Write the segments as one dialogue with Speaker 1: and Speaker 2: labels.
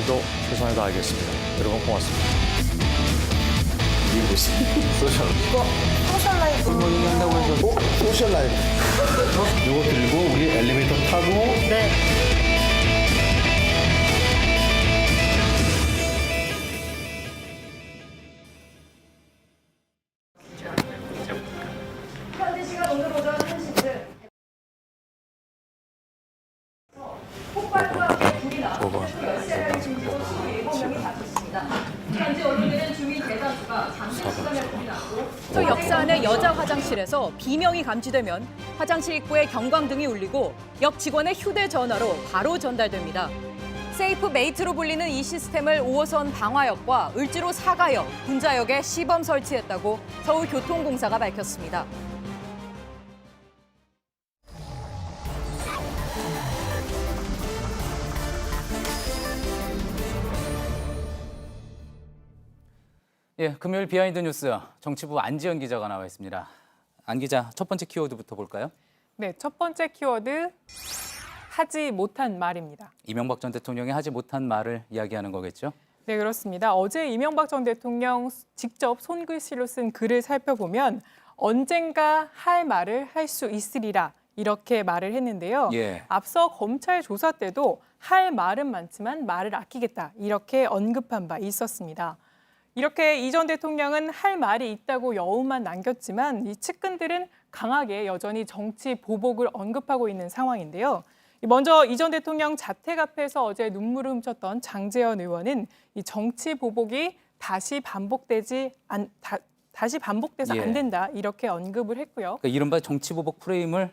Speaker 1: 오늘도 최선을 다하겠습니다. 여러분 고맙습니다.
Speaker 2: 이게 뭐지? 소셜.
Speaker 3: 이거 소셜 라이브.
Speaker 2: 뭐 얘기한다고 해서
Speaker 4: 소셜 라이프.
Speaker 2: 이거 들고 우리 엘리베이터 타고
Speaker 3: 네. 현지 시간 오늘 오전 1시쯤 폭발과 함께 불이 나 열쇠를 짐지고 27명이 다쳤습니다. 현지 언론에는 주민 대다수가 잠시 시간에 불이 났고
Speaker 5: 또 역사 안의 여자 화장실에서 비명이 감지되면 화장실 입구에 경광등이 울리고 역 직원의 휴대전화로 바로 전달됩니다. 세이프 메이트로 불리는 이 시스템을 5호선 방화역과 을지로 사가역, 군자역에 시범 설치했다고 서울교통공사가 밝혔습니다.
Speaker 6: 예, 금요일 비하인드 뉴스 정치부 안지연 기자가 나와 있습니다. 안 기자, 첫 번째 키워드부터 볼까요?
Speaker 7: 네, 첫 번째 키워드 하지 못한 말입니다.
Speaker 6: 이명박 전 대통령이 하지 못한 말을 이야기하는 거겠죠?
Speaker 7: 네, 그렇습니다. 어제 이명박 전 대통령 직접 손글씨로 쓴 글을 살펴보면 언젠가 할 말을 할 수 있으리라 이렇게 말을 했는데요.
Speaker 6: 예.
Speaker 7: 앞서 검찰 조사 때도 할 말은 많지만 말을 아끼겠다 이렇게 언급한 바 있었습니다. 이렇게 이 전 대통령은 할 말이 있다고 여운만 남겼지만 이 측근들은 강하게 여전히 정치 보복을 언급하고 있는 상황인데요. 먼저 이 전 대통령 자택 앞에서 어제 눈물을 훔쳤던 장제원 의원은 이 정치 보복이 다시 반복돼서
Speaker 6: 예.
Speaker 7: 안 된다 이렇게 언급을 했고요.
Speaker 6: 그러니까 이른바 정치 보복 프레임을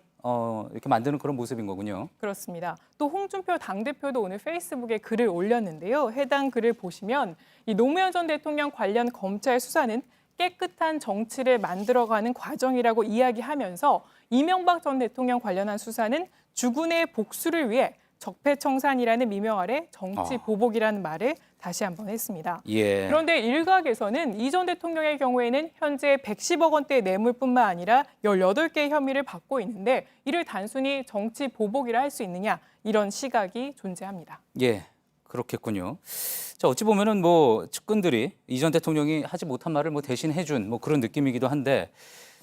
Speaker 6: 이렇게 만드는 그런 모습인 거군요.
Speaker 7: 그렇습니다. 또 홍준표 당대표도 오늘 페이스북에 글을 올렸는데요. 해당 글을 보시면 이 노무현 전 대통령 관련 검찰 수사는 깨끗한 정치를 만들어가는 과정이라고 이야기하면서 이명박 전 대통령 관련한 수사는 주군의 복수를 위해 적폐청산이라는 미명 아래 정치 보복이라는 말을 다시 한번 했습니다.
Speaker 6: 예.
Speaker 7: 그런데 일각에서는 이 전 대통령의 경우에는 현재 110억 원대 뇌물뿐만 아니라 18개의 혐의를 받고 있는데 이를 단순히 정치 보복이라 할 수 있느냐 이런 시각이 존재합니다.
Speaker 6: 예, 그렇겠군요. 자, 어찌 보면은 뭐 측근들이 이 전 대통령이 하지 못한 말을 뭐 대신 해준 뭐 그런 느낌이기도 한데,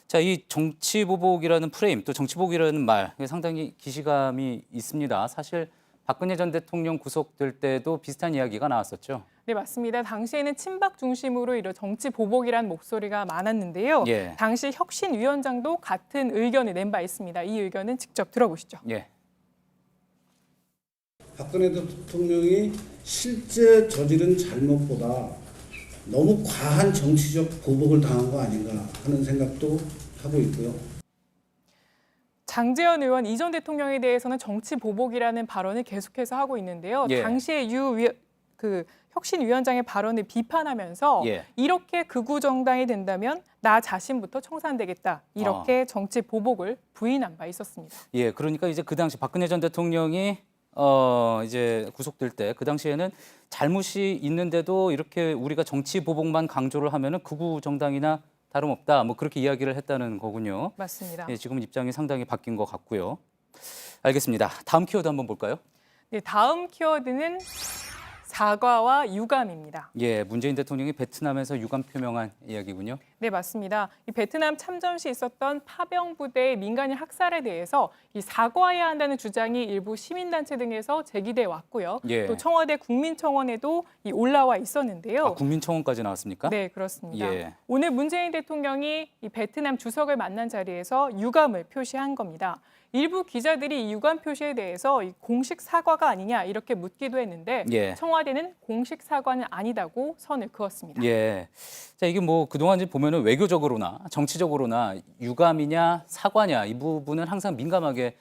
Speaker 6: 자, 이 정치 보복이라는 프레임 또 정치 보복이라는 말 상당히 기시감이 있습니다. 사실 박근혜 전 대통령 구속될 때도 비슷한 이야기가 나왔었죠.
Speaker 7: 네, 맞습니다. 당시에는 친박 중심으로 이런 정치 보복이라는 목소리가 많았는데요.
Speaker 6: 예.
Speaker 7: 당시 혁신위원장도 같은 의견을 낸 바 있습니다. 이 의견은 직접 들어보시죠.
Speaker 6: 예.
Speaker 4: 박근혜 대통령이 실제 저지른 잘못보다 너무 과한 정치적 보복을 당한 거 아닌가 하는 생각도 하고 있고요.
Speaker 7: 장제원 의원 이 전 대통령에 대해서는 정치 보복이라는 발언을 계속해서 하고 있는데요.
Speaker 6: 예.
Speaker 7: 당시에 혁신위원장의 발언을 비판하면서
Speaker 6: 예.
Speaker 7: 이렇게 극우 정당이 된다면 나 자신부터 청산되겠다 이렇게 정치 보복을 부인한 바 있었습니다.
Speaker 6: 예, 그러니까 이제 그 당시 박근혜 전 대통령이 이제 구속될 때 그 당시에는 잘못이 있는데도 이렇게 우리가 정치 보복만 강조를 하면은 극우 정당이나 다름없다. 뭐 그렇게 이야기를 했다는 거군요.
Speaker 7: 맞습니다.
Speaker 6: 예, 지금 입장이 상당히 바뀐 것 같고요. 알겠습니다. 다음 키워드 한번 볼까요?
Speaker 7: 네, 다음 키워드는 사과와 유감입니다.
Speaker 6: 예, 문재인 대통령이 베트남에서 유감 표명한 이야기군요.
Speaker 7: 네, 맞습니다. 이 베트남 참전 시 있었던 파병 부대의 민간인 학살에 대해서 이 사과해야 한다는 주장이 일부 시민단체 등에서 제기돼 왔고요.
Speaker 6: 예.
Speaker 7: 또 청와대 국민청원에도 이 올라와 있었는데요.
Speaker 6: 아, 국민청원까지 나왔습니까?
Speaker 7: 네, 그렇습니다.
Speaker 6: 예.
Speaker 7: 오늘 문재인 대통령이 이 베트남 주석을 만난 자리에서 유감을 표시한 겁니다. 일부 기자들이 이 유감 표시에 대해서 이 공식 사과가 아니냐 이렇게 묻기도 했는데
Speaker 6: 예.
Speaker 7: 청와대는 공식 사과는 아니다고 선을 그었습니다.
Speaker 6: 예. 자, 이게 뭐 그동안 보면은 외교적으로나 정치적으로나 유감이냐 사과냐 이 부분은 항상 민감하게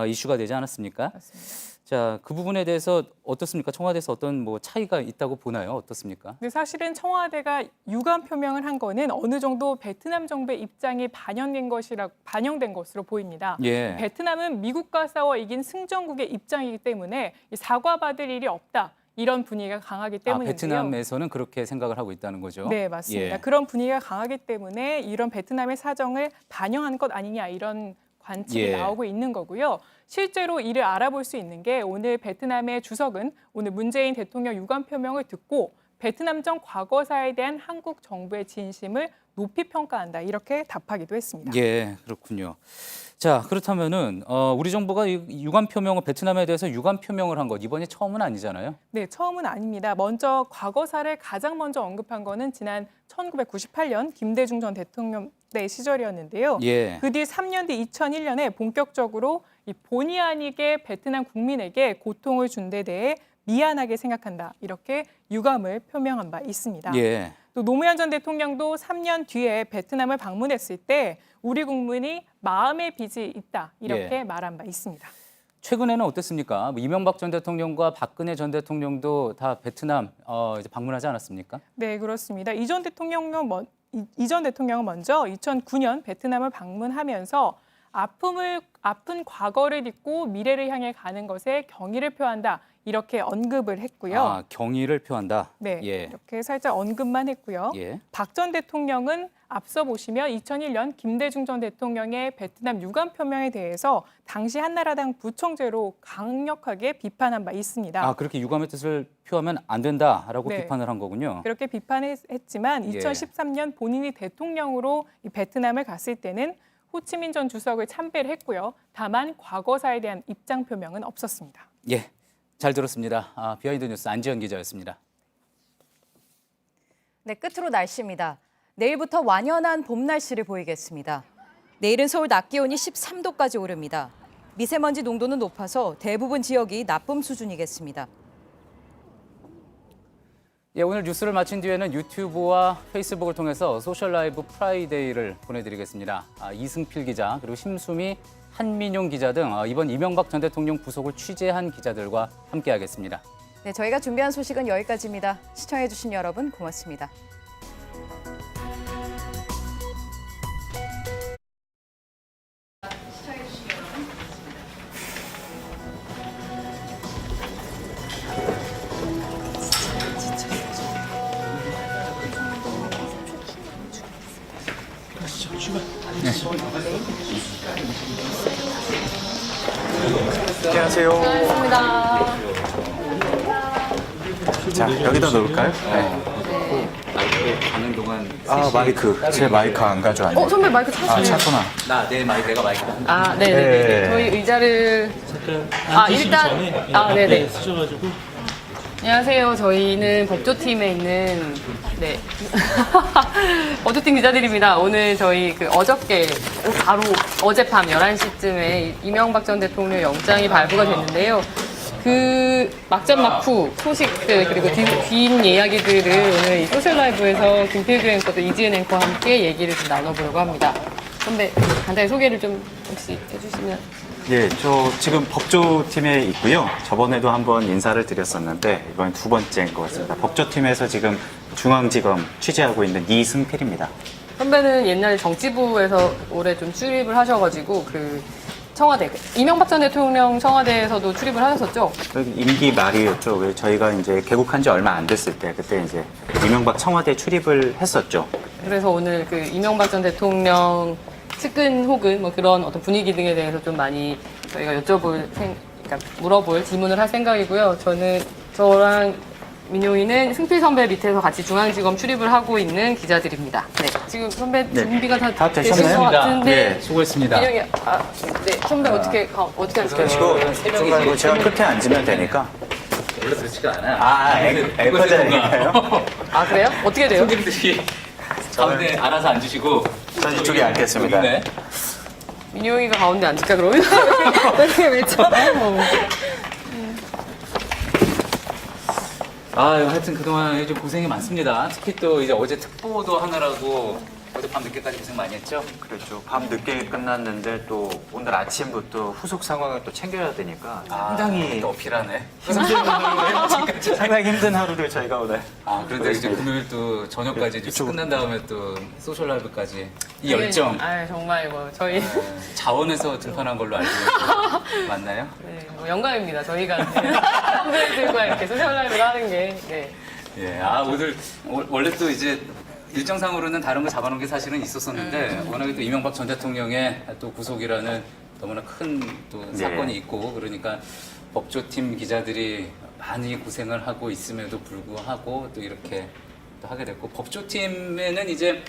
Speaker 6: 이슈가 되지 않았습니까?
Speaker 7: 맞습니다.
Speaker 6: 자, 그 부분에 대해서 어떻습니까? 청와대에서 어떤 뭐 차이가 있다고 보나요? 어떻습니까?
Speaker 7: 근데 사실은 청와대가 유감 표명을 한 거는 어느 정도 베트남 정부의 입장이 반영된 것으로 보입니다.
Speaker 6: 예.
Speaker 7: 베트남은 미국과 싸워 이긴 승전국의 입장이기 때문에 사과받을 일이 없다. 이런 분위기가 강하기 때문인데요.
Speaker 6: 베트남에서는 그렇게 생각을 하고 있다는 거죠.
Speaker 7: 네, 맞습니다.
Speaker 6: 예.
Speaker 7: 그런 분위기가 강하기 때문에 이런 베트남의 사정을 반영한 것 아니냐 이런 관측이
Speaker 6: 예.
Speaker 7: 나오고 있는 거고요. 실제로 이를 알아볼 수 있는 게 오늘 베트남의 주석은 오늘 문재인 대통령 유감 표명을 듣고 베트남전 과거사에 대한 한국 정부의 진심을 높이 평가한다 이렇게 답하기도 했습니다.
Speaker 6: 예, 그렇군요. 자, 그렇다면은 우리 정부가 이 유감 표명을 베트남에 대해서 유감 표명을 한 것 이번이 처음은 아니잖아요.
Speaker 7: 네, 처음은 아닙니다. 먼저 과거사를 가장 먼저 언급한 거는 지난 1998년 김대중 전 대통령 때 시절이었는데요.
Speaker 6: 예.
Speaker 7: 그 뒤 3년 뒤 2001년에 본격적으로 이 본의 아니게 베트남 국민에게 고통을 준 데 대해 미안하게 생각한다. 이렇게 유감을 표명한 바 있습니다.
Speaker 6: 예.
Speaker 7: 또 노무현 전 대통령도 3년 뒤에 베트남을 방문했을 때 우리 국민이 마음의 빚이 있다. 이렇게
Speaker 6: 예.
Speaker 7: 말한 바 있습니다.
Speaker 6: 최근에는 어땠습니까? 뭐 이명박 전 대통령과 박근혜 전 대통령도 다 베트남 이제 방문하지 않았습니까?
Speaker 7: 네, 그렇습니다. 이전 대통령은 먼저 2009년 베트남을 방문하면서 아픈 과거를 딛고 미래를 향해 가는 것에 경의를 표한다. 이렇게 언급을 했고요.
Speaker 6: 아, 경의를 표한다.
Speaker 7: 네,
Speaker 6: 예.
Speaker 7: 이렇게 살짝 언급만 했고요.
Speaker 6: 예.
Speaker 7: 박 전 대통령은 앞서 보시면 2001년 김대중 전 대통령의 베트남 유감 표명에 대해서 당시 한나라당 부총재로 강력하게 비판한 바 있습니다.
Speaker 6: 아, 그렇게 유감의 뜻을 표하면 안 된다라고
Speaker 7: 네.
Speaker 6: 비판을 한 거군요.
Speaker 7: 그렇게 비판했지만
Speaker 6: 예.
Speaker 7: 2013년 본인이 대통령으로 이 베트남을 갔을 때는 호치민 전 주석을 참배를 했고요. 다만 과거사에 대한 입장 표명은 없었습니다.
Speaker 6: 예, 잘 들었습니다. 비하인드 뉴스 안지현 기자였습니다.
Speaker 5: 네, 끝으로 날씨입니다. 내일부터 완연한 봄 날씨를 보이겠습니다. 내일은 서울 낮 기온이 13도까지 오릅니다. 미세먼지 농도는 높아서 대부분 지역이 나쁨 수준이겠습니다.
Speaker 6: 예, 오늘 뉴스를 마친 뒤에는 유튜브와 페이스북을 통해서 소셜 라이브 프라이데이를 보내드리겠습니다. 이승필 기자 그리고 심수미, 한민용 기자 등 이번 이명박 전 대통령 부속을 취재한 기자들과 함께하겠습니다.
Speaker 5: 네, 저희가 준비한 소식은 여기까지입니다. 시청해주신 여러분 고맙습니다.
Speaker 2: 안녕하세요. 자, 여기다 넣을까요? 네.
Speaker 6: 마이크 가는 동안
Speaker 2: 마이크. 제 마이크 안 가져왔네요.
Speaker 8: 선배 마이크 찾으세요.
Speaker 2: 찾구나.
Speaker 6: 내가 마이크다.
Speaker 8: 아, 네네네.
Speaker 2: 네.
Speaker 8: 저희 의자를. 네네.
Speaker 9: 쓰셔가지고.
Speaker 8: 안녕하세요. 저희는 법조팀에 있는, 네. 법조팀 기자들입니다. 오늘 저희 어저께, 바로 어젯밤 11시쯤에 이명박 전 대통령 영장이 발부가 됐는데요. 그 막전막후 소식들 그리고 뒷 이야기들을 오늘 이 소셜라이브에서 김필규 앵커 또 이지은 앵커와 함께 얘기를 좀 나눠보려고 합니다. 선배 간단히 소개를 좀 혹시 해주시면.
Speaker 9: 예, 저 지금 법조팀에 있고요. 저번에도 한번 인사를 드렸었는데 이번 두 번째인 것 같습니다. 법조팀에서 지금 중앙지검 취재하고 있는 이승필입니다.
Speaker 8: 선배는 옛날 정치부에서 올해 좀 출입을 하셔가지고 청와대, 이명박 전 대통령 청와대에서도 출입을 하셨었죠?
Speaker 9: 임기 말이었죠. 저희가 이제 개국한 지 얼마 안 됐을 때 그때 이제 이명박 청와대 출입을 했었죠.
Speaker 8: 그래서 오늘 이명박 전 대통령 측근 혹은 뭐 그런 어떤 분위기 등에 대해서 좀 많이 저희가 그러니까 물어볼 질문을 할 생각이고요. 저랑 민용이는 승필 선배 밑에서 같이 중앙지검 출입을 하고 있는 기자들입니다. 네, 지금 선배 준비가 다 되신 것 같은데.
Speaker 6: 네, 수고했습니다.
Speaker 8: 민용이, 네, 선배 어떻게 하실까요?
Speaker 9: 그리고 제가 끝에 앉으면 되니까.
Speaker 6: 원래 그렇지가 않아.
Speaker 9: 앵커자니까요?
Speaker 8: 아, 그래요? 어떻게 돼요?
Speaker 6: 손님들이 가운데 알아서 앉으시고
Speaker 9: 전 이쪽에 앉겠습니다.
Speaker 6: 네.
Speaker 8: 민용이가 가운데 앉을까 그러면? 왜 쳐?
Speaker 6: 하여튼 그동안 좀 고생이 많습니다. 특히 또 이제 어제 특보도 하느라고 어제 밤 늦게까지 고생 많이 했죠?
Speaker 9: 그렇죠. 밤 늦게 끝났는데 또 오늘 아침부터 후속 상황을 또 챙겨야 되니까 상당히
Speaker 6: 또 어필하네.
Speaker 9: 상당히 힘든 하루를 저희가 오늘.
Speaker 6: 그런데 이제 금요일 또 저녁까지 뉴스 끝난 다음에 또 소셜 라이브까지 이 열정
Speaker 8: 정말 저희
Speaker 6: 자원에서 등판한 걸로 알고 있는데 맞나요?
Speaker 8: 네, 영광입니다. 저희가 선배들과 이렇게 소셜 라이브를 하는 게. 네.
Speaker 6: 예, 오늘 원래 또 이제 일정상으로는 다른 거 잡아놓은 게 사실은 있었었는데 워낙에 또 이명박 전 대통령의 또 구속이라는 너무나 큰 또 사건이 있고 그러니까 법조팀 기자들이 많이 고생을 하고 있음에도 불구하고 또 이렇게 또 하게 됐고 법조팀에는 이제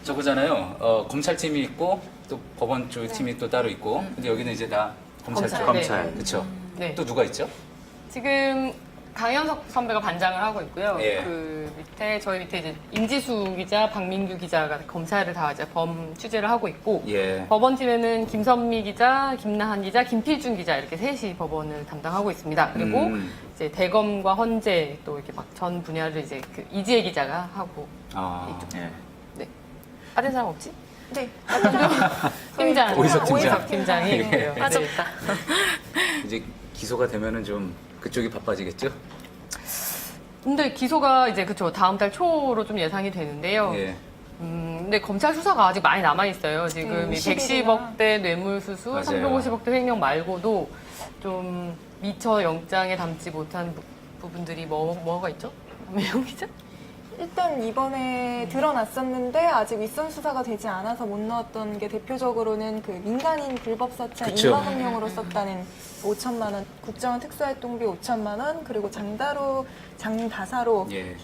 Speaker 6: 저거잖아요. 검찰팀이 있고 또 법원 쪽 팀이 또 따로 있고 근데 여기는 이제 다 검찰 쪽.
Speaker 8: 검찰.
Speaker 6: 그렇죠.
Speaker 8: 네.
Speaker 6: 또 누가 있죠?
Speaker 8: 지금 강현석 선배가 반장을 하고 있고요.
Speaker 6: 예.
Speaker 8: 그 밑에 저희 밑에 이제 임지수 기자, 박민규 기자가 검사를 다 이제 범 취재를 하고 있고
Speaker 6: 예.
Speaker 8: 법원팀에는 김선미 기자, 김나한 기자, 김필준 기자 이렇게 셋이 법원을 담당하고 있습니다. 그리고 이제 대검과 헌재 또 이렇게 막 전 분야를 이제 그 이지혜 기자가 하고 있죠.
Speaker 9: 예.
Speaker 8: 네. 빠진 사람 없지?
Speaker 3: 네.
Speaker 8: 팀장
Speaker 6: 오희석 팀장.
Speaker 8: 오희석 팀장이 있고요. 네.
Speaker 3: 빠졌다.
Speaker 6: 이제 기소가 되면은 좀 그쪽이 바빠지겠죠?
Speaker 8: 근데 기소가 이제 그쵸 다음 달 초로 좀 예상이 되는데요.
Speaker 6: 예.
Speaker 8: 근데 검찰 수사가 아직 많이 남아 있어요. 지금 이 110억대 뇌물수수,
Speaker 6: 맞아요.
Speaker 8: 350억대 횡령 말고도 좀 미처 영장에 담지 못한 부분들이 뭐가 있죠? 매용 기자?
Speaker 10: 일단 이번에 드러났었는데 아직 윗선 수사가 되지 않아서 못 넣었던 게 대표적으로는 그 민간인 불법 사찰
Speaker 6: 그쵸.
Speaker 10: 인과금용으로 썼다는 5천만 원, 국정원 특수활동비 5천만 원, 그리고 장다사로
Speaker 6: 예.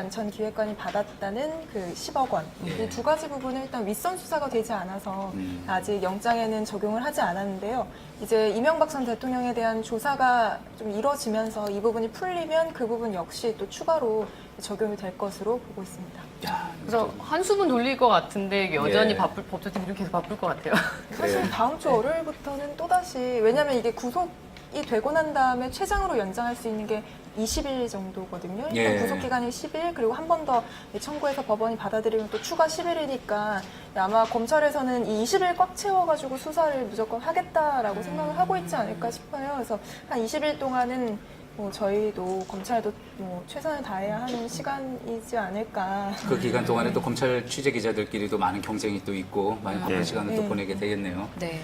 Speaker 10: 전 기획관이 받았다는 그 10억 원.
Speaker 6: 예.
Speaker 10: 이 두 가지 부분은 일단 윗선 수사가 되지 않아서 아직 영장에는 적용을 하지 않았는데요. 이제 이명박 전 대통령에 대한 조사가 좀 이뤄지면서 이 부분이 풀리면 그 부분 역시 또 추가로 적용이 될 것으로 보고 있습니다.
Speaker 6: 야,
Speaker 8: 그래서 한숨은 돌릴 것 같은데 여전히
Speaker 6: 예.
Speaker 8: 법조팀이 좀 계속 바쁠 것 같아요.
Speaker 10: 사실 다음 주 월요일부터는 또다시 왜냐하면 이게 구속이 되고 난 다음에 최장으로 연장할 수 있는 게 20일 정도거든요. 일단
Speaker 6: 예.
Speaker 10: 구속 기간이 10일 그리고 한 번 더 청구해서 법원이 받아들이면 또 추가 10일이니까 아마 검찰에서는 이 20일 꽉 채워가지고 수사를 무조건 하겠다라고 생각을 하고 있지 않을까 싶어요. 그래서 한 20일 동안은 뭐 저희도 검찰도 뭐 최선을 다해야 하는 시간이지 않을까.
Speaker 6: 그 기간 동안에 또 검찰 취재 기자들끼리도 많은 경쟁이 또 있고 많이 바쁜 시간을 또 보내게 되겠네요.
Speaker 3: 네.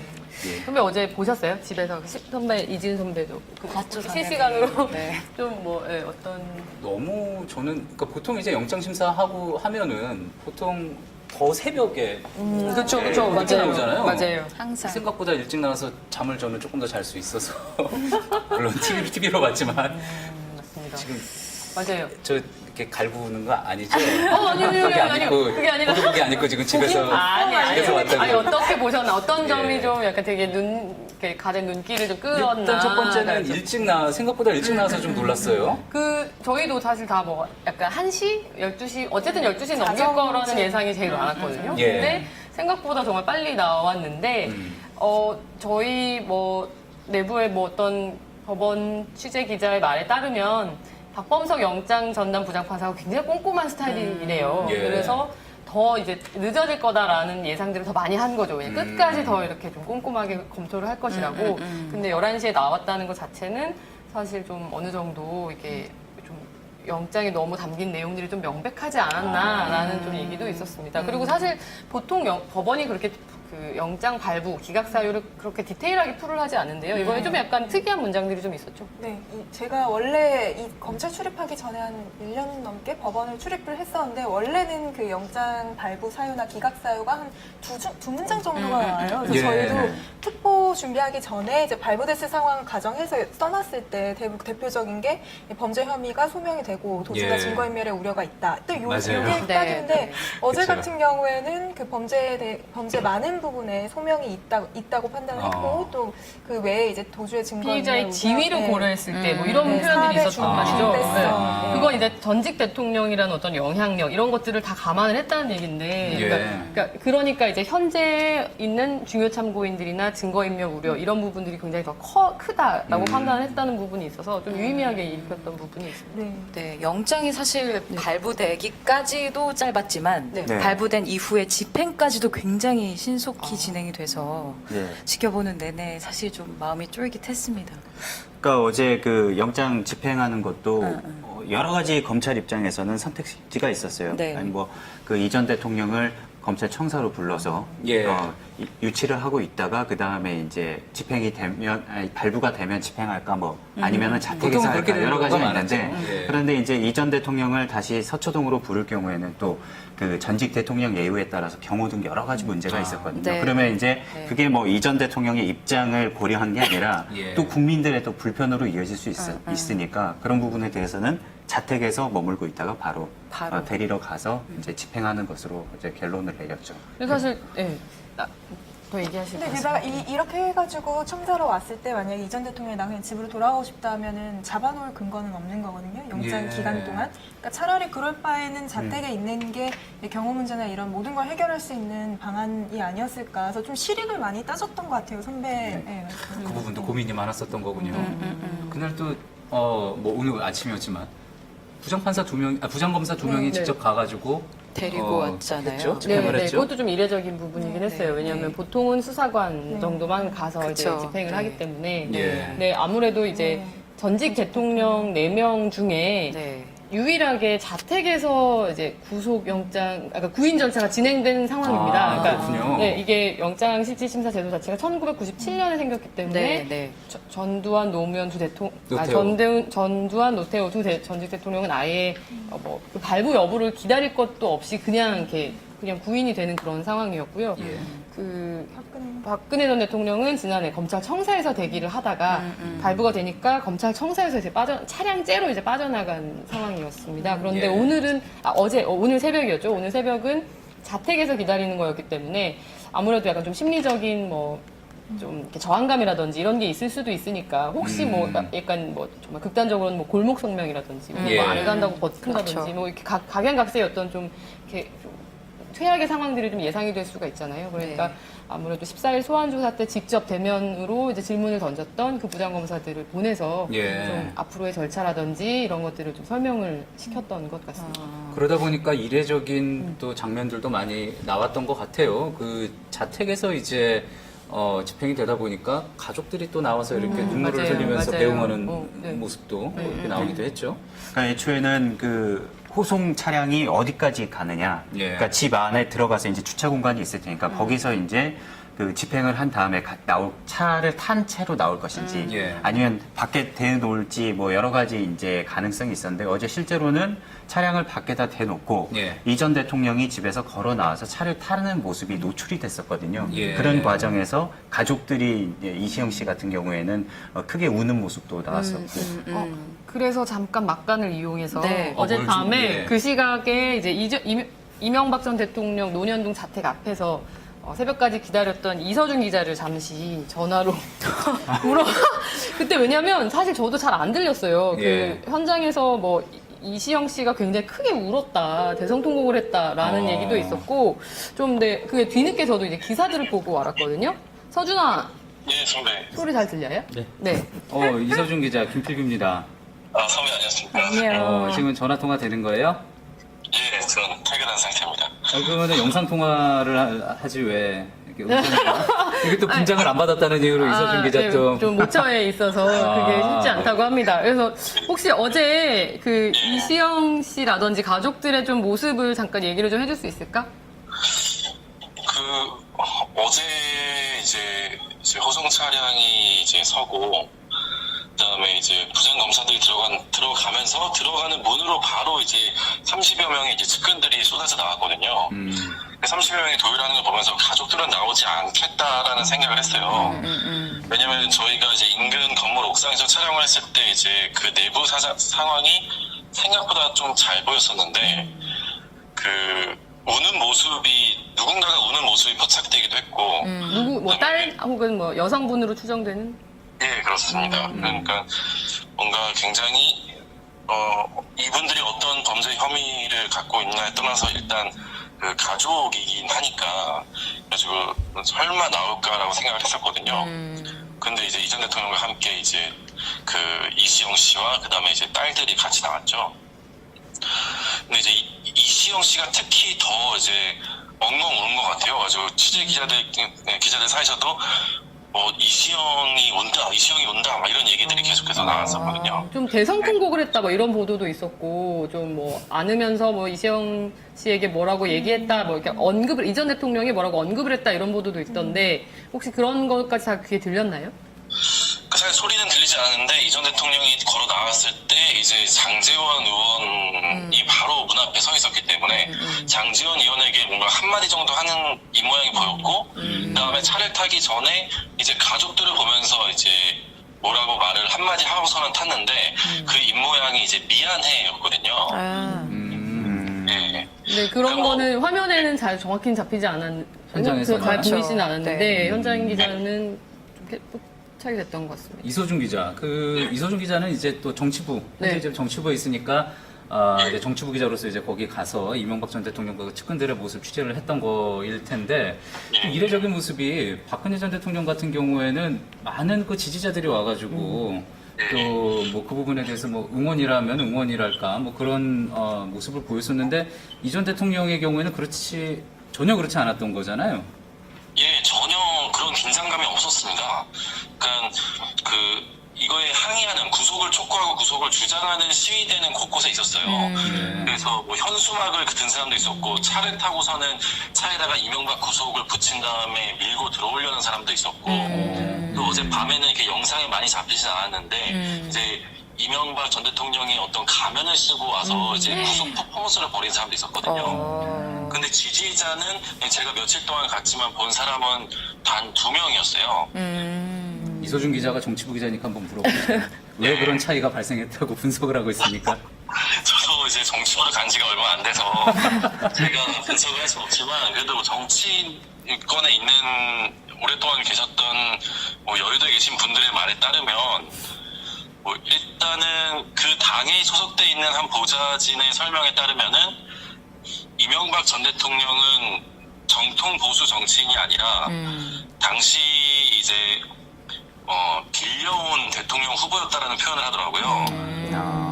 Speaker 6: 예.
Speaker 8: 선배 어제 보셨어요? 집에서 선배 이지은 선배도
Speaker 3: 봤죠, 당연히.
Speaker 8: 실시간으로
Speaker 3: 네.
Speaker 8: 좀 뭐 어떤
Speaker 6: 너무 저는 그러니까 보통 이제 영장 심사하고 하면은 보통 더 새벽에
Speaker 8: 그쵸
Speaker 6: 일찍
Speaker 8: 맞아요.
Speaker 6: 나오잖아요.
Speaker 8: 맞아요.
Speaker 3: 항상.
Speaker 6: 생각보다 일찍 나와서 잠을 저는 조금 더 잘 수 있어서 물론 TV로 봤지만
Speaker 8: 맞습니다.
Speaker 6: 지금
Speaker 8: 맞아요.
Speaker 6: 저 이렇게 갈구는 거 아니죠?
Speaker 8: 아니요,
Speaker 6: 그게 아니고
Speaker 8: 그게 아니라
Speaker 6: 그게 아니고 지금 집에서 집에서 왔다고.
Speaker 8: 아니 어떻게 보셨나? 어떤 점이
Speaker 6: 예.
Speaker 8: 좀 약간 되게 이렇게 가진 눈길을 좀 끌었나?
Speaker 6: 일단 첫 번째는 생각보다 일찍 나와서 좀 놀랐어요.
Speaker 8: 그 저희도 사실 다 뭐 약간 1시, 12시 어쨌든 12시 넘길 거라는 예상이 제일 많았거든요.
Speaker 6: 예.
Speaker 8: 근데 생각보다 정말 빨리 나왔는데 저희 뭐 내부의 뭐 어떤 법원 취재 기자의 말에 따르면 박범석 영장 전담 부장판사가 굉장히 꼼꼼한 스타일이래요.
Speaker 6: 예.
Speaker 8: 그래서 더 이제 늦어질 거다라는 예상들을 더 많이 한 거죠. 그냥 끝까지 더 이렇게 좀 꼼꼼하게 검토를 할 것이라고. 근데 11시에 나왔다는 것 자체는 사실 좀 어느 정도 이게 좀 영장에 너무 담긴 내용들이 좀 명백하지 않았나라는 좀 얘기도 있었습니다. 그리고 사실 보통 법원이 그렇게 그 영장 발부, 기각 사유를 그렇게 디테일하게 풀을 하지 않는데요. 이번에 좀 약간 특이한 문장들이 좀 있었죠.
Speaker 10: 네, 제가 원래 이 검찰 출입하기 전에 한 1년 넘게 법원을 출입을 했었는데 원래는 그 영장 발부 사유나 기각 사유가 한 두 문장 정도가 나와요. 그래서
Speaker 6: 예.
Speaker 10: 저희도 특보 준비하기 전에 이제 발부됐을 상황을 가정해서 써놨을 때 대표적인 게 범죄 혐의가 소명이 되고 도주나
Speaker 6: 예.
Speaker 10: 증거인멸의 우려가 있다. 또
Speaker 6: 맞아요.
Speaker 10: 요게
Speaker 8: 네.
Speaker 10: 딱인데 어제
Speaker 6: 그쵸.
Speaker 10: 같은 경우에는 그 범죄 많은 부분에 소명이 있다고 판단했고 또 그 외에 이제 도주의 증거인멸
Speaker 8: 피의자의 지위를
Speaker 10: 네.
Speaker 8: 고려했을 때 뭐 이런
Speaker 10: 네,
Speaker 8: 표현들이
Speaker 10: 사회
Speaker 8: 있었단 말이죠.
Speaker 10: 중대성.
Speaker 8: 네. 그건 이제 전직 대통령이라는 어떤 영향력 이런 것들을 다 감안을 했다는 얘기인데,
Speaker 6: 예.
Speaker 8: 그러니까 이제 현재 있는 중요 참고인들이나 증거인멸 우려 이런 부분들이 굉장히 더 크다라고 판단을 했다는 부분이 있어서 좀 유의미하게 읽혔던 부분이 있습니다.
Speaker 10: 네.
Speaker 3: 네, 영장이 사실 발부되기까지도 짧았지만
Speaker 8: 네.
Speaker 2: 네.
Speaker 3: 발부된 이후에 집행까지도 굉장히 신속히 진행이 돼서
Speaker 2: 예.
Speaker 3: 지켜보는 내내 사실 좀 마음이 쫄깃했습니다.
Speaker 9: 그러니까 어제 그 영장 집행하는 것도 여러 가지 검찰 입장에서는 선택지가 있었어요.
Speaker 3: 네.
Speaker 9: 아니 뭐 그 이전 대통령을 검찰청사로 불러서
Speaker 6: 예.
Speaker 9: 유치를 하고 있다가 그 다음에 이제 집행이 되면 발부가 되면 집행할까 뭐 아니면은 자택에서
Speaker 6: 보통은 그렇게
Speaker 9: 할까
Speaker 6: 되는
Speaker 9: 여러 가지가
Speaker 6: 경우가
Speaker 9: 있는데
Speaker 6: 많았죠. 예.
Speaker 9: 그런데 이제 이 전 대통령을 다시 서초동으로 부를 경우에는 또 그 전직 대통령 예우에 따라서 경호 등 여러 가지 문제가 있었거든요.
Speaker 8: 네.
Speaker 9: 그러면 이제 그게 뭐 이 전 대통령의 입장을 고려한 게 아니라
Speaker 6: 예.
Speaker 9: 또 국민들의 또 불편으로 이어질 수 있으니까 그런 부분에 대해서는 자택에서 머물고 있다가 바로 데리러 가서 이제 집행하는 것으로 이제 결론을 내렸죠.
Speaker 8: 근데 사실 더 얘기하실
Speaker 10: 근데
Speaker 8: 것
Speaker 10: 게다가
Speaker 8: 같습니다.
Speaker 10: 이렇게 해가지고 청사로 왔을 때 만약에 이 전 대통령이 나 그냥 집으로 돌아가고 싶다 하면은 잡아놓을 근거는 없는 거거든요. 영장
Speaker 6: 예.
Speaker 10: 기간 동안. 그러니까 차라리 그럴 바에는 자택에 있는 게 경호 문제나 이런 모든 걸 해결할 수 있는 방안이 아니었을까. 그래서 좀 실익을 많이 따졌던 것 같아요. 선배. 예.
Speaker 6: 그 부분도 고민이 많았었던 거군요. 그날 또 뭐 오늘 아침이었지만 부장검사 두 명이
Speaker 8: 네.
Speaker 6: 직접 가가지고
Speaker 11: 데리고 왔잖아요.
Speaker 6: 했죠?
Speaker 8: 네,
Speaker 6: 집행을
Speaker 8: 네,
Speaker 6: 했죠.
Speaker 8: 그것도 좀 이례적인 부분이긴 했어요. 왜냐하면 보통은 수사관 정도만 가서 이제
Speaker 11: 그쵸.
Speaker 8: 집행을
Speaker 11: 네.
Speaker 8: 하기 때문에
Speaker 6: 예.
Speaker 8: 네, 아무래도 이제 전직 대통령 4명 중에
Speaker 11: 네.
Speaker 8: 유일하게 자택에서 이제 구속영장, 그러니까 구인 절차가 진행된 상황입니다.
Speaker 6: 아,
Speaker 8: 그러니까
Speaker 6: 그렇군요.
Speaker 8: 네, 이게 영장 실질 심사 제도 자체가 1997년에 생겼기 때문에
Speaker 11: 네, 네.
Speaker 8: 전두환, 노무현 두
Speaker 6: 노태우.
Speaker 8: 전두환, 노태우 두 전직 대통령은 아예 그 발부 여부를 기다릴 것도 없이 그냥 구인이 되는 그런 상황이었고요.
Speaker 6: 예.
Speaker 8: 박근혜 전 대통령은 지난해 검찰청사에서 대기를 하다가 발부가 되니까 검찰청사에서 이제 차량째로 이제 빠져나간 상황이었습니다. 그런데
Speaker 6: 예.
Speaker 8: 오늘은 오늘 새벽이었죠. 오늘 새벽은 자택에서 기다리는 거였기 때문에 아무래도 약간 좀 심리적인 좀 이렇게 저항감이라든지 이런 게 있을 수도 있으니까 혹시 약간 정말 극단적으로는 골목 성명이라든지
Speaker 6: 예.
Speaker 8: 안 간다고 버틴다든지
Speaker 11: 그렇죠.
Speaker 8: 이렇게 각양각색의 어떤 좀 이렇게 최악의 상황들이 좀 예상이 될 수가 있잖아요. 그러니까
Speaker 11: 네.
Speaker 8: 아무래도 14일 소환조사 때 직접 대면으로 이제 질문을 던졌던 그 부장검사들을 보내서
Speaker 6: 예.
Speaker 8: 좀 앞으로의 절차라든지 이런 것들을 좀 설명을 시켰던 것 같습니다.
Speaker 6: 그러다 보니까 이례적인 또 장면들도 많이 나왔던 것 같아요. 그 자택에서 이제 집행이 되다 보니까 가족들이 또 나와서 이렇게 눈물을
Speaker 8: 맞아요.
Speaker 6: 흘리면서
Speaker 8: 맞아요.
Speaker 6: 배웅하는
Speaker 8: 네.
Speaker 6: 모습도 이렇게 나오기도 했죠.
Speaker 9: 그러니까 애초에는 그 호송 차량이 어디까지 가느냐.
Speaker 6: 예.
Speaker 9: 그러니까 집 안에 들어가서 이제 주차 공간이 있을 테니까 거기서 이제 그 집행을 한 다음에 나올 차를 탄 채로 나올 것인지
Speaker 6: 예.
Speaker 9: 아니면 밖에 대놓을지 뭐 여러 가지 이제 가능성이 있었는데 어제 실제로는 차량을 밖에다 대놓고
Speaker 6: 예.
Speaker 9: 이 전 대통령이 집에서 걸어 나와서 차를 타는 모습이 노출이 됐었거든요.
Speaker 6: 예.
Speaker 9: 그런 과정에서 가족들이 이제 이시영 씨 같은 경우에는 크게 우는 모습도 나왔었고
Speaker 8: 그래서 잠깐 막간을 이용해서
Speaker 11: 네.
Speaker 8: 어젯밤에
Speaker 6: 예.
Speaker 8: 그 시각에 이제 이명박 전 대통령 논현동 자택 앞에서 새벽까지 기다렸던 이서준 기자를 잠시 전화로 그때 왜냐면 사실 저도 잘 안 들렸어요.
Speaker 6: 예.
Speaker 8: 그 현장에서 이시영 씨가 굉장히 크게 울었다, 대성통곡을 했다라는 얘기도 있었고 좀 그게 뒤늦게 저도 이제 기사들을 보고 알았거든요. 서준아,
Speaker 12: 예, 선배.
Speaker 8: 소리 잘 들려요? 네.
Speaker 6: 이서준 기자, 김필규입니다.
Speaker 12: 선배 안녕하십니까?
Speaker 6: 지금 전화 통화 되는 거예요?
Speaker 12: 예, 저는 퇴근한 상태입니다.
Speaker 6: 그러면 영상 통화를 하지 왜 이렇게 웃으니까? 이게 또 분장을 안 받았다는 이유로 이서준 기자
Speaker 8: 네, 좀 모처에 있어서 그게 쉽지 않다고 합니다. 그래서 혹시 어제 그 이시영 씨라든지 가족들의 좀 모습을 잠깐 얘기를 좀 해줄 수 있을까?
Speaker 12: 어제 이제 호송 차량이 이제 서고 그다음에 이제 부장 검사들이 들어가면서 들어가는 문으로 바로 이제 30여 명의 이제 측근들이 쏟아져 나왔거든요. 30여 명이 도열하는 걸 보면서 가족들은 나오지 않겠다라는 생각을 했어요. 왜냐면 저희가 이제 인근 건물 옥상에서 촬영을 했을 때 이제 그 내부 상황이 생각보다 좀 잘 보였었는데 우는 모습이 누군가가 우는 모습이 포착되기도 했고
Speaker 8: 누구 딸 혹은 여성분으로 추정되는?
Speaker 12: 예, 그렇습니다. 그러니까 뭔가 굉장히 이분들이 어떤 범죄 혐의를 갖고 있나에 떠나서 일단 그 가족이긴 하니까 그래가지고 설마 나올까라고 생각을 했었거든요. 근데 이제 이 전 대통령과 함께 이제 그 이시영 씨와 그다음에 이제 딸들이 같이 나왔죠. 근데 이제 이시영 씨가 특히 더 이제 엉엉 우는 것 같아요. 아주 취재 기자들 사이에서도 이시영이 온다 막 이런 얘기들이 계속해서 나왔었거든요.
Speaker 8: 좀 대성 통곡을 했다 뭐 이런 보도도 있었고 좀 뭐 안으면서 뭐 이시영 씨에게 뭐라고 얘기했다 뭐 이렇게 언급을 이전 대통령이 뭐라고 언급을 했다 이런 보도도 있던데 혹시 그런 것까지 다 귀에 들렸나요?
Speaker 12: 사실 소리는 들리지 않았는데 이전 대통령이 걸어 나갔을 때 이제 장제원 의원이 바로 문 앞에 서 있었기 때문에 장제원 의원에게 뭔가 한마디 정도 하는 입모양이 보였고 그다음에 차를 타기 전에 이제 가족들을 보면서 이제 뭐라고 말을 한마디 하고서는 탔는데 그 입모양이 이제 미안해였거든요. 네.
Speaker 8: 네, 그런 거는 화면에는 잘 정확히는 잡히지 않았,
Speaker 6: 현장에서는.
Speaker 8: 잘 보이지는
Speaker 6: 그렇죠.
Speaker 8: 않았는데
Speaker 6: 네.
Speaker 8: 현장 기자는 좀 포착이 됐던 것 같습니다.
Speaker 6: 이소준 기자. 이소준 기자는 이제 또 정치부, 현재
Speaker 8: 네.
Speaker 6: 이제 정치부에 있으니까 이제 정치부 기자로서 이제 거기 가서 이명박 전 대통령 그 측근들의 모습 취재를 했던 거일 텐데 좀 이례적인 모습이 박근혜 전 대통령 같은 경우에는 많은 그 지지자들이 와가지고 또 뭐 그 부분에 대해서 뭐 응원이라면 응원이랄까 뭐 그런 모습을 보였었는데 이 전 대통령의 경우에는 전혀 그렇지 않았던 거잖아요.
Speaker 12: 예, 전혀 그런 긴장감이 없었습니다. 그러니까 이거에 항의하는 구속을 촉구하고 구속을 주장하는 시위대는 곳곳에 있었어요. 그래서 뭐 현수막을 든 사람도 있었고 차를 타고서는 차에다가 이명박 구속을 붙인 다음에 밀고 들어오려는 사람도 있었고 또 어제 밤에는 이렇게 영상에 많이 잡히진 않았는데 이제 이명박 전 대통령이 어떤 가면을 쓰고 와서 이제 구속 퍼포먼스를 벌이는 사람도 있었거든요. 근데 지지자는 제가 며칠 동안 갔지만 본 사람은 단 2명이었어요.
Speaker 6: 이소준 기자가 정치부 기자니까 한번 물어보세요. 왜 그런 차이가 발생했다고 분석을 하고 있습니까?
Speaker 12: 저도 이제 정치부를 간 지가 얼마 안 돼서 제가 분석을 할 수 없지만 그래도 정치권에 있는 오랫동안 계셨던 뭐 여의도에 계신 분들의 말에 따르면 뭐 일단은 그 당에 소속돼 있는 한 보좌진의 설명에 따르면은 이명박 전 대통령은 정통 보수 정치인이 아니라 당시 이제 빌려온 대통령 후보였다라는 표현을 하더라고요.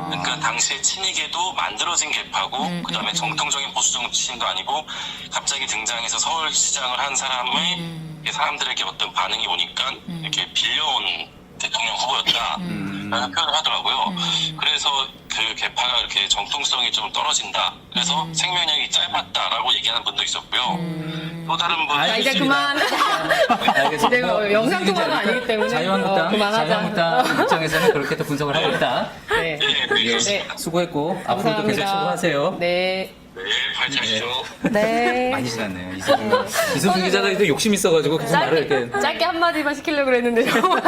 Speaker 12: 그러니까 당시에 친이계도 만들어진 계파고 그다음에 정통적인 보수 정치인도 아니고 갑자기 등장해서 서울시장을 한 사람들에게 어떤 반응이 오니까 이렇게 빌려온 대통령 후보였다라는 표현을 하더라고요. 그래서 그 계파가 이렇게 정통성이 좀 떨어진다. 그래서 생명력이 짧았다라고 얘기하는 분도 있었고요. 또 다른 분
Speaker 8: 이제 그만. 내가 영상 통화가 아니기 때문에 그만하자.
Speaker 6: 자유한국당 입장에서는 그렇게 또 분석을 하고 있다.
Speaker 8: 네.
Speaker 6: 예, 수고했고 앞으로도 계속 수고하세요.
Speaker 8: 네.
Speaker 12: 네, 발차시죠.
Speaker 8: 네.
Speaker 6: 많이 지났네요. 이소준 기자가 또 욕심 있어가지고 계속 말을 이렇게.
Speaker 8: 짧게 한마디만 시키려고 그랬는데 정말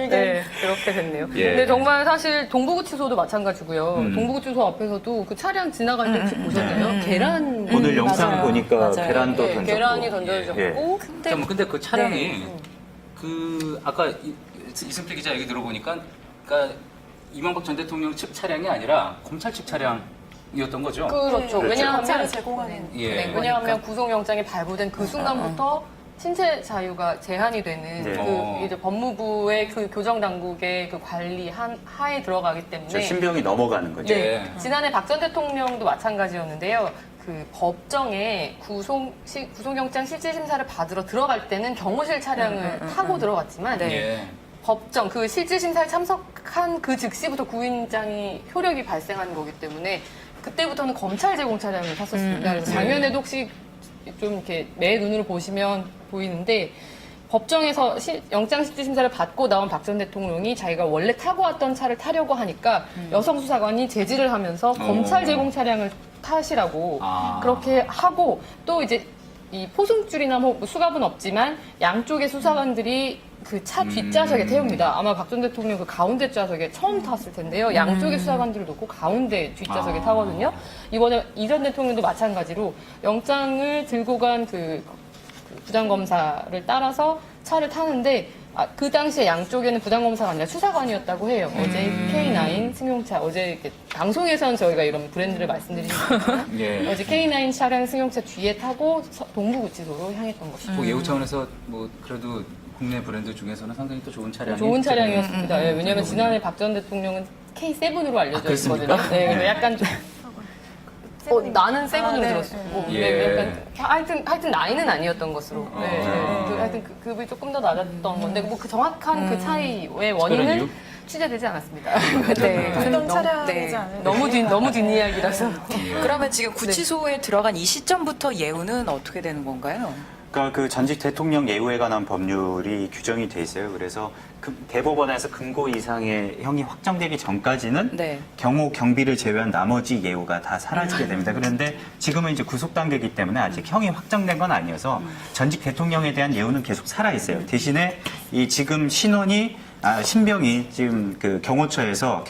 Speaker 8: 네, 그렇게 됐네요.
Speaker 6: 예.
Speaker 8: 근데 정말 사실 동부구치소도 마찬가지고 동부구치소 앞에서도 그 차량 지나갈 때 혹시 보셨나요? 계란
Speaker 9: 오늘 영상 보니까
Speaker 8: 맞아요.
Speaker 9: 계란도
Speaker 8: 네,
Speaker 9: 던졌고.
Speaker 8: 계란이 던져졌고
Speaker 6: 근데 그 차량이 아까 이승필 기자 얘기 들어보니까 그러니까 이명박 전 대통령 측 차량이 아니라 검찰 측 차량이었던 거죠.
Speaker 8: 그렇죠. 왜냐하면
Speaker 10: 제공하는
Speaker 8: 왜냐하면 구속영장이 발부된 그 순간부터 신체 자유가 제한이 되는 그 이제 법무부의 그 교정 당국의 그 관리 하에 들어가기 때문에
Speaker 9: 신병이 넘어가는 거죠.
Speaker 8: 네. 지난해 박 전 대통령도 마찬가지였는데요. 그 법정에 구속영장 실질심사를 받으러 들어갈 때는 경호실 차량을 타고 들어갔지만 법정 그 실질심사에 참석한 그 즉시부터 구인장이 효력이 발생하는 거기 때문에 그때부터는 검찰 제공 차량을 탔었습니다. 그래서 작년에도 혹시 좀 이렇게 매 눈으로 보시면 보이는데 법정에서 영장 실질심사를 받고 나온 박 전 대통령이 자기가 원래 타고 왔던 차를 타려고 하니까 여성 수사관이 제지를 하면서 검찰 제공 차량을 타시라고 그렇게 하고 또 이제 이 포승줄이나 뭐 수갑은 없지만 양쪽의 수사관들이 그 차 뒷좌석에 태웁니다. 아마 박 전 대통령 그 가운데 좌석에 처음 탔을 텐데요. 양쪽의 수사관들을 놓고 가운데 뒷좌석에 타거든요. 이번에 이 전 대통령도 마찬가지로 영장을 들고 간 그 부장검사를 따라서 차를 타는데 그 당시에 양쪽에는 부장검사가 아니라 수사관이었다고 해요. 어제 K9 승용차, 어제 이렇게 방송에서는 저희가 이런 브랜드를 말씀드리지만 어제 K9 차량 승용차 뒤에 타고 동부구치소로 향했던 것이죠.
Speaker 6: 뭐 예우 차원에서 뭐 그래도 국내 브랜드 중에서는 상당히 또 좋은 차량이
Speaker 8: 좋은 차량이었습니다. 왜냐하면 지난해 박 전 대통령은 K7으로 알려져 있거든요.
Speaker 6: 그렇습니까?
Speaker 8: 네, 약간 좀 나는 세븐으로
Speaker 10: 네.
Speaker 8: 들었어요.
Speaker 6: 예.
Speaker 8: 하여튼 나이는 아니었던 것으로. 하여튼 급이 조금 더 낮았던 건데 뭐 그 정확한 그 차이의
Speaker 6: 특별한
Speaker 8: 원인은
Speaker 6: 이유?
Speaker 8: 취재되지 않았습니다. 네.
Speaker 10: 어떤 차량이지 않을까?
Speaker 8: 너무 뒷이야기라서.
Speaker 11: 그러면 지금 구치소에 들어간 이 시점부터 예우는 어떻게 되는 건가요?
Speaker 9: 그러니까 그 전직 대통령 예우에 관한 법률이 규정이 돼 있어요. 그래서 대법원에서 금고 이상의 형이 확정되기 전까지는
Speaker 11: 네.
Speaker 9: 경호 경비를 제외한 나머지 예우가 다 사라지게 됩니다. 그런데 지금은 이제 구속 단계이기 때문에 아직 형이 확정된 건 아니어서 전직 대통령에 대한 예우는 계속 살아 있어요. 대신에 이 지금 신병이 지금 그 경호처에서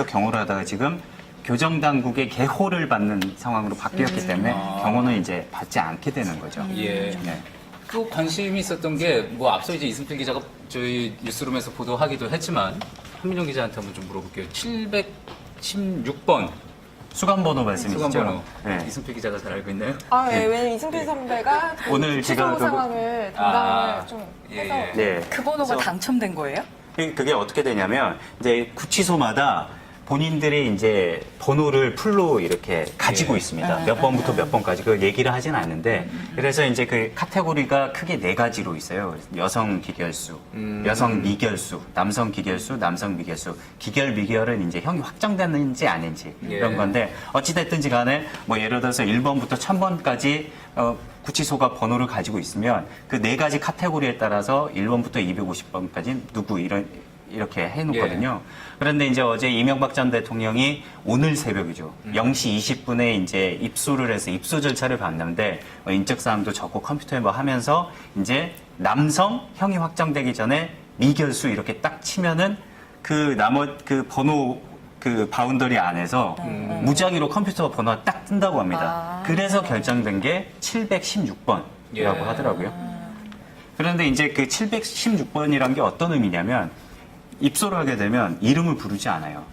Speaker 9: 경호를 하다가 지금 교정당국의 개호를 받는 상황으로 바뀌었기 때문에 경호는 이제 받지 않게 되는 거죠.
Speaker 6: 예.
Speaker 9: 네.
Speaker 6: 또 관심이 있었던 게 뭐 앞서 이제 이승필 기자가 저희 뉴스룸에서 보도하기도 했지만 한민영 기자한테 한번 좀 물어볼게요. 716번
Speaker 9: 수감번호 말씀이시죠?
Speaker 6: 수감번호.
Speaker 9: 네.
Speaker 6: 이승필 기자가 잘 알고 있나요?
Speaker 10: 네. 왜냐면 이승필 선배가 그
Speaker 9: 오늘
Speaker 10: 구치소
Speaker 9: 제가
Speaker 10: 상황을 담당을 좀 해서
Speaker 9: 네.
Speaker 11: 그 번호가
Speaker 9: 그래서
Speaker 11: 당첨된 거예요?
Speaker 9: 그게 어떻게 되냐면 이제 구치소마다 본인들의 이제 번호를 풀로 이렇게 가지고 있습니다. 몇 번부터 몇 번까지 그걸 얘기를 하진 않는데 그래서 이제 그 카테고리가 크게 4가지로 있어요. 여성 기결수, 여성 미결수, 남성 기결수, 남성 미결수. 기결 미결은 이제 형이 확정됐는지 아닌지 이런 건데 어찌됐든지 간에 뭐 예를 들어서 1번부터 1000번까지 구치소가 번호를 가지고 있으면 그 4가지 카테고리에 따라서 1번부터 250번까지 누구 이렇게 해놓거든요. 그런데 이제 어제 이명박 전 대통령이 오늘 새벽이죠. 0시 20분에 이제 입소를 해서 입소 절차를 밟는데 인적사항도 적고 컴퓨터에 뭐 하면서 이제 남성 형이 확정되기 전에 미결수 이렇게 딱 치면은 그 번호 그 바운더리 안에서 무작위로 컴퓨터 번호가 딱 뜬다고 합니다. 그래서 결정된 게 716번이라고 하더라고요. 그런데 이제 그 716번이란 게 어떤 의미냐면 입소를 하게 되면 이름을 부르지 않아요.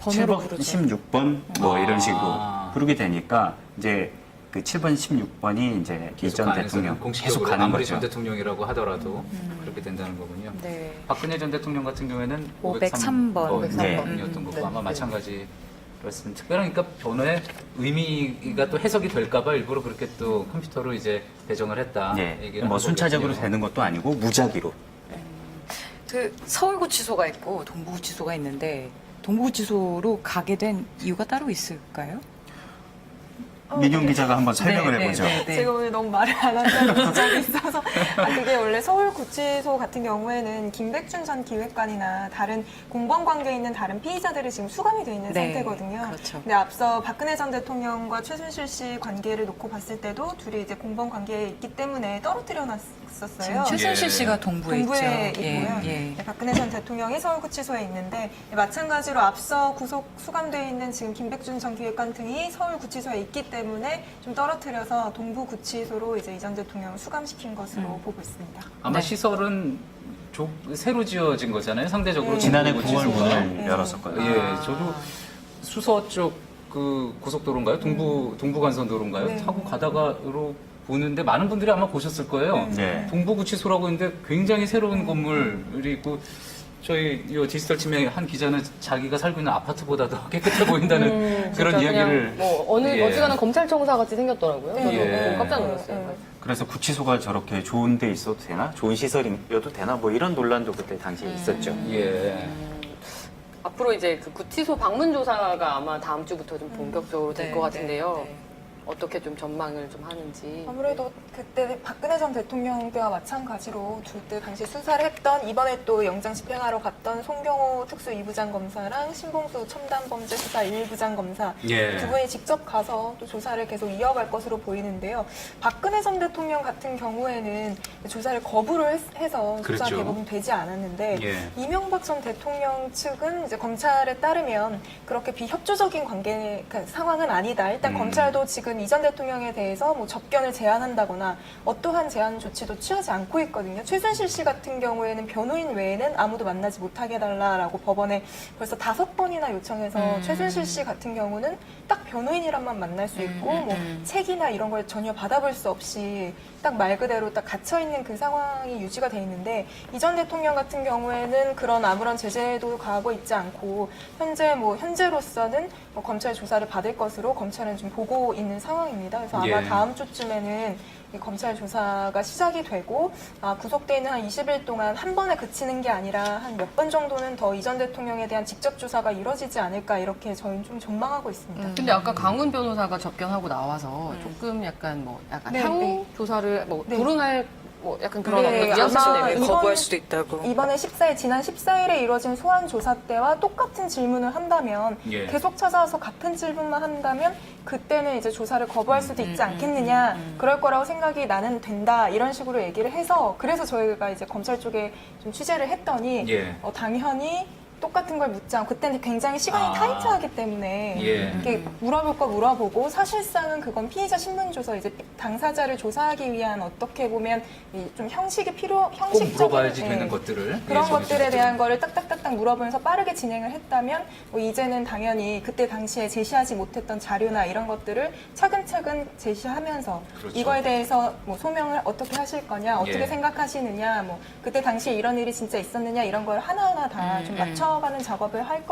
Speaker 9: 7번, 16번 뭐 이런 식으로 부르게 되니까 이제 그 7번, 16번이 이제 이 전 대통령 계속
Speaker 6: 공식적으로
Speaker 9: 가는
Speaker 6: 아무리
Speaker 9: 거죠.
Speaker 6: 전 대통령이라고 하더라도 그렇게 된다는 거군요.
Speaker 11: 네.
Speaker 6: 박근혜 전 대통령 같은 경우에는
Speaker 11: 503번.
Speaker 9: 네.
Speaker 6: 503번이었던 거고 아마 마찬가지였으면 특별한 그러니까 번호의 의미가 또 해석이 될까봐 일부러 그렇게 또 컴퓨터로 이제 배정을 했다.
Speaker 9: 네.
Speaker 6: 얘기를
Speaker 9: 뭐
Speaker 6: 한
Speaker 9: 순차적으로
Speaker 6: 거겠군요.
Speaker 9: 되는 것도 아니고 무작위로.
Speaker 11: 그 서울구치소가 있고 동부구치소가 있는데 동부구치소로 가게 된 이유가 따로 있을까요?
Speaker 9: 민용 기자가 한번 설명을 해보죠.
Speaker 10: 제가 오늘 너무 말을 안 한다는 지적이 있어서 그게 원래 서울구치소 같은 경우에는 김백준 전 기획관이나 다른 공범 관계에 있는 다른 피의자들이 지금 수감이 돼 있는
Speaker 11: 네,
Speaker 10: 상태거든요.
Speaker 11: 그렇죠.
Speaker 10: 근데 앞서 박근혜 전 대통령과 최순실 씨 관계를 놓고 봤을 때도 둘이 이제 공범 관계에 있기 때문에 떨어뜨려 놨었어요.
Speaker 11: 지금 최순실 씨가 동부에 있죠.
Speaker 10: 동부에 있고요.
Speaker 11: 예.
Speaker 10: 네, 박근혜 전 대통령이 서울구치소에 있는데 마찬가지로 앞서 구속 수감돼 있는 지금 김백준 전 기획관 등이 서울구치소에 있기 때문에 좀 떨어뜨려서 동부구치소로 이제 이 전 대통령을 수감시킨 것으로 보고 있습니다.
Speaker 6: 아마 시설은 새로 지어진 거잖아요. 상대적으로
Speaker 9: 지난해
Speaker 6: 동부구치소가.
Speaker 9: 9월 문을 열었었거든요.
Speaker 6: 예, 저도 수서 쪽 그 고속도로인가요? 동부간선도로인가요?
Speaker 10: 네.
Speaker 6: 타고 가다가로 보는데 많은 분들이 아마 보셨을 거예요.
Speaker 9: 네.
Speaker 6: 동부구치소라고 있는데 굉장히 새로운 건물이 있고 저희 이 디지털 팀의 한 기자는 자기가 살고 있는 아파트보다 더 깨끗해 보인다는 그런 이야기를
Speaker 8: 어지간한 검찰청사 같이 생겼더라고요. 저도
Speaker 6: 예.
Speaker 8: 깜짝 놀랐어요.
Speaker 9: 그래서 구치소가 저렇게 좋은 데 있어도 되나? 좋은 시설이어도 되나? 뭐 이런 논란도 그때 당시에 있었죠.
Speaker 6: 예.
Speaker 8: 앞으로 이제 그 구치소 방문 조사가 아마 다음 주부터 좀 본격적으로 될 것 같은데요. 어떻게 좀 전망을 좀 하는지.
Speaker 10: 아무래도 그때 박근혜 전 대통령 때와 마찬가지로 그때 당시 수사를 했던 이번에 또 영장 집행하러 갔던 송경호 특수 2부장 검사랑 신봉수 첨단범죄수사 1부장 검사 두 분이 직접 가서 또 조사를 계속 이어갈 것으로 보이는데요. 박근혜 전 대통령 같은 경우에는 조사를 거부를 해서 조사
Speaker 6: 그렇죠.
Speaker 10: 대부분 되지 않았는데 이명박 전 대통령 측은 이제 검찰에 따르면 그렇게 비협조적인 관계 상황은 아니다. 일단 검찰도 지금 아직은 이전 대통령에 대해서 뭐 접견을 제한한다거나 어떠한 제한 조치도 취하지 않고 있거든요. 최순실 씨 같은 경우에는 변호인 외에는 아무도 만나지 못하게 해달라라고 법원에 벌써 5번이나 요청해서 최순실 씨 같은 경우는 딱 변호인이랑만 만날 수 있고 뭐 책이나 이런 걸 전혀 받아볼 수 없이 딱 말 그대로 딱 갇혀있는 그 상황이 유지가 돼 있는데 이전 대통령 같은 경우에는 그런 아무런 제재도 가하고 있지 않고 현재로서는 뭐 검찰 조사를 받을 것으로 검찰은 좀 보고 있는 상황입니다. 그래서 아마 다음 주쯤에는 이 검찰 조사가 시작이 되고 구속돼 있는 한 20일 동안 한 번에 그치는 게 아니라 한 몇 번 정도는 더 이전 대통령에 대한 직접 조사가 이루어지지 않을까 이렇게 저희는 좀 전망하고 있습니다.
Speaker 8: 근데 아까 강훈 변호사가 접견하고 나와서 조금 약간 향후 조사를 불응할 약간 그런
Speaker 10: 아마
Speaker 11: 거부할 수도 있다고.
Speaker 10: 이번에 지난 14일에 이루어진 소환 조사 때와 똑같은 질문을 한다면 계속 찾아와서 같은 질문만 한다면 그때는 이제 조사를 거부할 수도 있지 않겠느냐 그럴 거라고 생각이 나는 된다 이런 식으로 얘기를 해서 그래서 저희가 이제 검찰 쪽에 좀 취재를 했더니 당연히 똑같은 걸 묻지 않고 그때는 굉장히 시간이 타이트하기 때문에 이렇게 물어볼 거 물어보고 사실상은 그건 피의자 신문조서 이제 당사자를 조사하기 위한 어떻게 보면 좀 형식적인
Speaker 6: 물어봐야지 되는 것들을
Speaker 10: 그런 것들에 대한 거를 딱딱딱딱 물어보면서 빠르게 진행을 했다면 뭐 이제는 당연히 그때 당시에 제시하지 못했던 자료나 이런 것들을 차근차근 제시하면서 이거에 대해서 뭐 소명을 어떻게 하실 거냐 어떻게 생각하시느냐 뭐 그때 당시에 이런 일이 진짜 있었느냐 이런 걸 하나하나 다 좀 맞춰가는 작업을 할